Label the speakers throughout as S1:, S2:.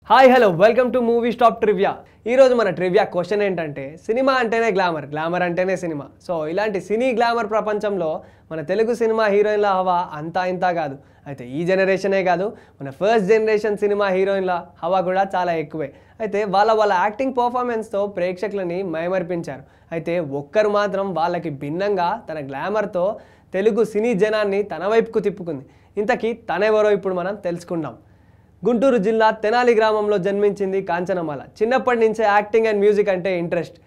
S1: Hi hello welcome to movie stop trivia. ఈరోజు మన trivia question ఏంటంటే, సినిమా అంటేనే గ్లామర్, గ్లామర్ అంటేనే సినిమా. సో ఇలాంటి సినీ గ్లామర్ ప్రపంచంలో మన తెలుగు సినిమా హీరోయిన్ల హవా అంతా ఇంతా కాదు. అయితే ఈ జనరేషనే కాదు, మన ఫస్ట్ జనరేషన్ సినిమా హీరోయిన్ల హవా కూడా చాలా ఎక్కువే. అయితే వాళ్ళ యాక్టింగ్ పర్ఫార్మెన్స్తో ప్రేక్షకులని మైమర్పించారు. అయితే ఒక్కరు మాత్రం వాళ్ళకి భిన్నంగా తన గ్లామర్తో తెలుగు సినీ జనాన్ని తన వైపుకు తిప్పుకుంది. ఇంతకీ తనెవరో ఇప్పుడు మనం తెలుసుకుందాం. గుంటూరు జిల్లా తెనాలి గ్రామంలో జన్మించింది కాంచనమాల. చిన్నప్పటి నుంచే యాక్టింగ్ అండ్ మ్యూజిక్ అంటే ఇంట్రెస్ట్.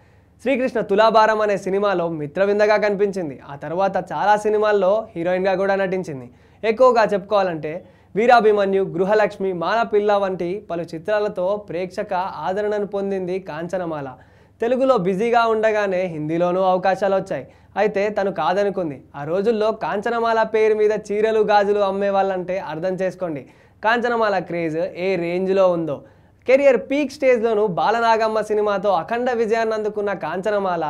S1: శ్రీకృష్ణ తులాభారం అనే సినిమాలో మిత్రవిందగా కనిపించింది. ఆ తర్వాత చాలా సినిమాల్లో హీరోయిన్గా కూడా నటించింది. ఎక్కువగా చెప్పుకోవాలంటే వీరాభిమన్యు, గృహలక్ష్మి, మానపిల్ల వంటి పలు చిత్రాలతో ప్రేక్షక ఆదరణను పొందింది కాంచనమాల. తెలుగులో బిజీగా ఉండగానే హిందీలోనూ అవకాశాలు వచ్చాయి. అయితే తను కాదనుకుంది. ఆ రోజుల్లో కాంచనమాల పేరు మీద చీరలు గాజులు అమ్మే వాళ్ళంటే అర్థం చేసుకోండి కాంచనమాల క్రేజ్ ఏ రేంజ్లో ఉందో. కెరియర్ పీక్ స్టేజ్లోనూ బాలనాగమ్మ సినిమాతో అఖండ విజయాన్ని అందుకున్న కాంచనమాల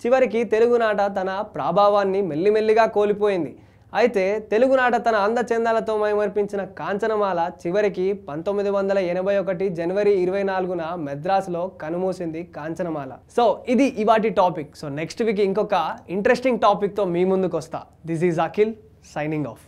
S1: చివరికి తెలుగునాట తన ప్రభావాన్ని మెల్లిమెల్లిగా కోల్పోయింది. అయితే తెలుగునాట తన అందచందాలతో మైమర్పించిన కాంచనమాల చివరికి 1981 జనవరి 24న మెద్రాసులో కనుమూసింది కాంచనమాల. సో ఇది ఇవాటి టాపిక్. సో నెక్స్ట్ వీక్ ఇంకొక ఇంట్రెస్టింగ్ టాపిక్తో మీ ముందుకు వస్తా. This is Akhil signing off.